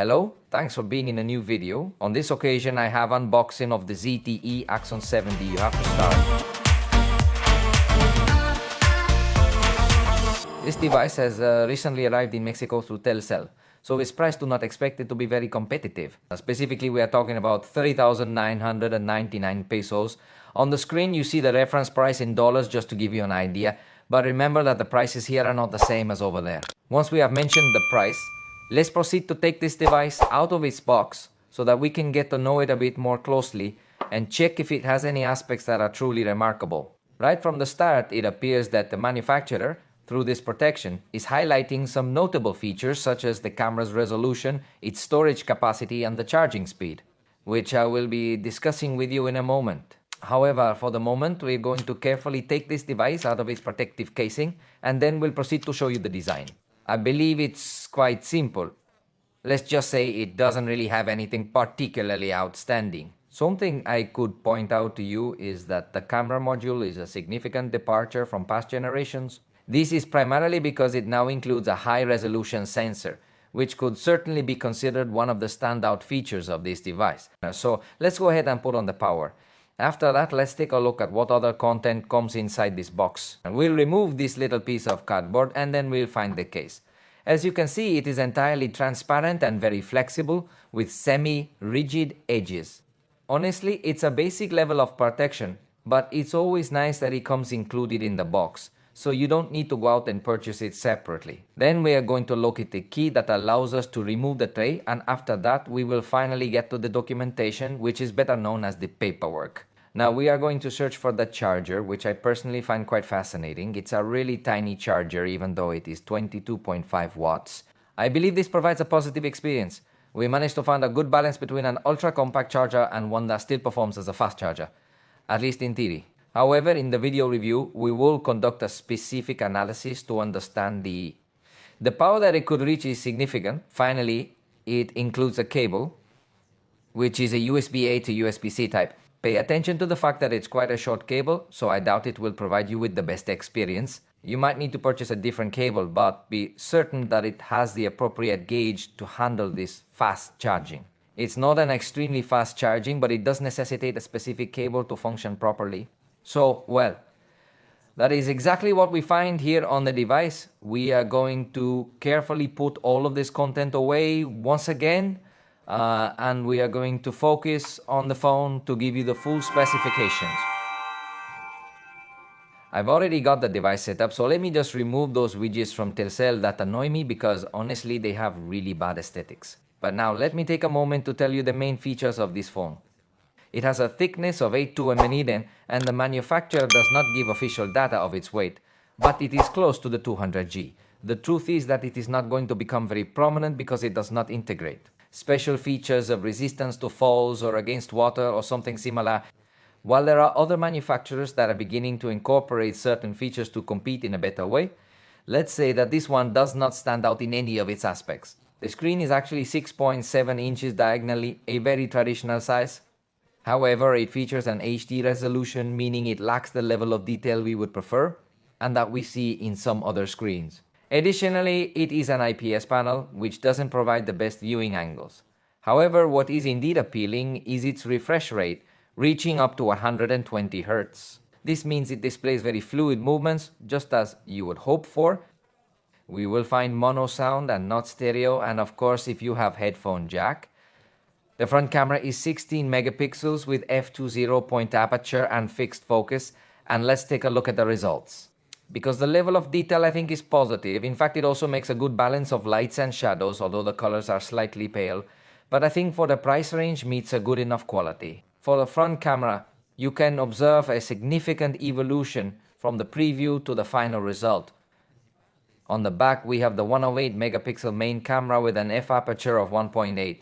Hello, thanks for being in a new video. On this occasion I have unboxing of the ZTE Axon 70. You have to start. This device has recently arrived in Mexico through Telcel, so its price do not expect it to be very competitive. Specifically, we are talking about 30,999 pesos. On the screen you see the reference price in dollars just to give you an idea, but remember that the prices here are not the same as over there. Once we have mentioned the price, let's proceed to take this device out of its box so that we can get to know it a bit more closely and check if it has any aspects that are truly remarkable. Right from the start, it appears that the manufacturer, through this protection, is highlighting some notable features such as the camera's resolution, its storage capacity, and the charging speed, which I will be discussing with you in a moment. However, for the moment, we're going to carefully take this device out of its protective casing and then we'll proceed to show you the design. I believe it's quite simple. Let's just say it doesn't really have anything particularly outstanding. Something I could point out to you is that the camera module is a significant departure from past generations. This is primarily because it now includes a high-resolution sensor, which could certainly be considered one of the standout features of this device. So let's go ahead and put on the power. After that, let's take a look at what other content comes inside this box. And we'll remove this little piece of cardboard and then we'll find the case. As you can see, it is entirely transparent and very flexible with semi-rigid edges. Honestly, it's a basic level of protection, but it's always nice that it comes included in the box, so you don't need to go out and purchase it separately. Then we are going to locate the key that allows us to remove the tray, and after that we will finally get to the documentation, which is better known as the paperwork. Now we are going to search for the charger, which I personally find quite fascinating. It's a really tiny charger even though it is 22.5 watts. I believe this provides a positive experience. We managed to find a good balance between an ultra-compact charger and one that still performs as a fast charger, at least in theory. However, in the video review, we will conduct a specific analysis to understand the power that it could reach is significant. Finally, it includes a cable, which is a USB-A to USB-C type. Pay attention to the fact that it's quite a short cable, so I doubt it will provide you with the best experience. You might need to purchase a different cable, but be certain that it has the appropriate gauge to handle this fast charging. It's not an extremely fast charging, but it does necessitate a specific cable to function properly. So, well, that is exactly what we find here on the device. We are going to carefully put all of this content away once again, and we are going to focus on the phone to give you the full specifications. I've already got the device set up, so let me just remove those widgets from Telcel that annoy me because honestly they have really bad aesthetics. But now let me take a moment to tell you the main features of this phone. It has a thickness of 8.2 mm and the manufacturer does not give official data of its weight, but it is close to the 200G. The truth is that it is not going to become very prominent because it does not integrate special features of resistance to falls or against water or something similar. While there are other manufacturers that are beginning to incorporate certain features to compete in a better way, let's say that this one does not stand out in any of its aspects. The screen is actually 6.7 inches diagonally, a very traditional size. However, it features an HD resolution, meaning it lacks the level of detail we would prefer and that we see in some other screens. Additionally, it is an IPS panel, which doesn't provide the best viewing angles. However, what is indeed appealing is its refresh rate, reaching up to 120 Hz. This means it displays very fluid movements, just as you would hope for. We will find mono sound and not stereo, and of course if you have headphone jack. The front camera is 16 megapixels with f2.0 point aperture and fixed focus, and let's take a look at the results. Because the level of detail I think is positive. In fact, it also makes a good balance of lights and shadows, although the colors are slightly pale. But I think for the price range meets a good enough quality. For the front camera, you can observe a significant evolution from the preview to the final result. On the back, we have the 108 megapixel main camera with an f-aperture of 1.8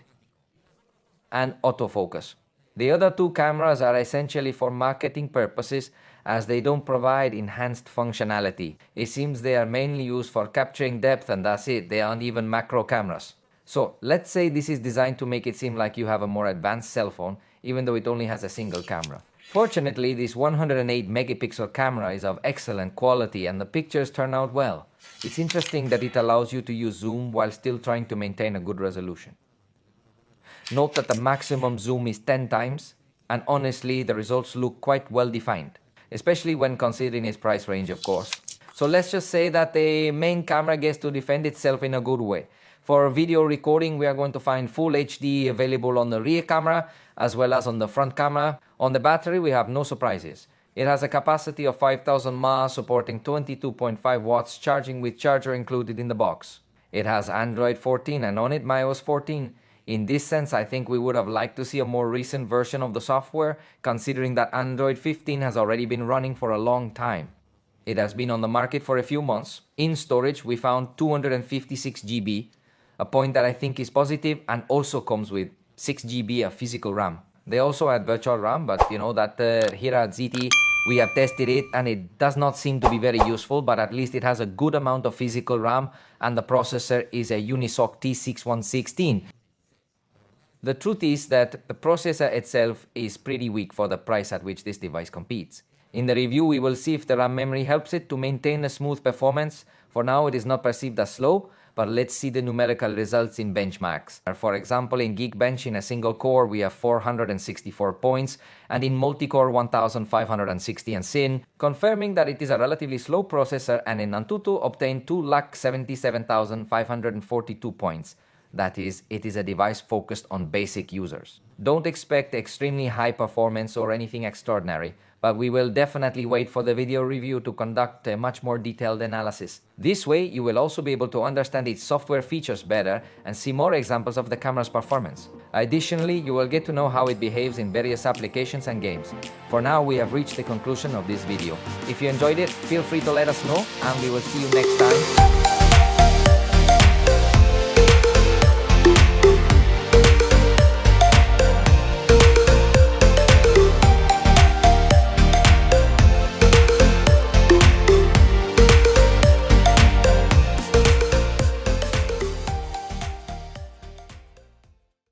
and autofocus. The other two cameras are essentially for marketing purposes as they don't provide enhanced functionality. It seems they are mainly used for capturing depth and that's it. They aren't even macro cameras. So let's say this is designed to make it seem like you have a more advanced cell phone, even though it only has a single camera. Fortunately, this 108 megapixel camera is of excellent quality and the pictures turn out well. It's interesting that it allows you to use zoom while still trying to maintain a good resolution. Note that the maximum zoom is 10 times, and honestly, the results look quite well defined, especially when considering its price range, of course. So let's just say that the main camera gets to defend itself in a good way. For video recording, we are going to find full HD available on the rear camera as well as on the front camera. On the battery, we have no surprises. It has a capacity of 5000 mAh, supporting 22.5 watts charging with charger included in the box. It has Android 14 and on it iOS 14. In this sense, I think we would have liked to see a more recent version of the software, considering that Android 15 has already been running for a long time. It has been on the market for a few months. In storage, we found 256 GB, a point that I think is positive, and also comes with 6 GB of physical RAM. They also add virtual RAM, but you know that here at ZTE, we have tested it and it does not seem to be very useful, but at least it has a good amount of physical RAM and the processor is a Unisoc T6116. The truth is that the processor itself is pretty weak for the price at which this device competes. In the review, we will see if the RAM memory helps it to maintain a smooth performance. For now, it is not perceived as slow, but let's see the numerical results in benchmarks. For example, in Geekbench in a single core, we have 464 points, and in multi-core 1560 and SIN, confirming that it is a relatively slow processor, and in Antutu obtained 277,542 points. That is, it is a device focused on basic users. Don't expect extremely high performance or anything extraordinary, but we will definitely wait for the video review to conduct a much more detailed analysis. This way, you will also be able to understand its software features better and see more examples of the camera's performance. Additionally, you will get to know how it behaves in various applications and games. For now, we have reached the conclusion of this video. If you enjoyed it, feel free to let us know, and we will see you next time.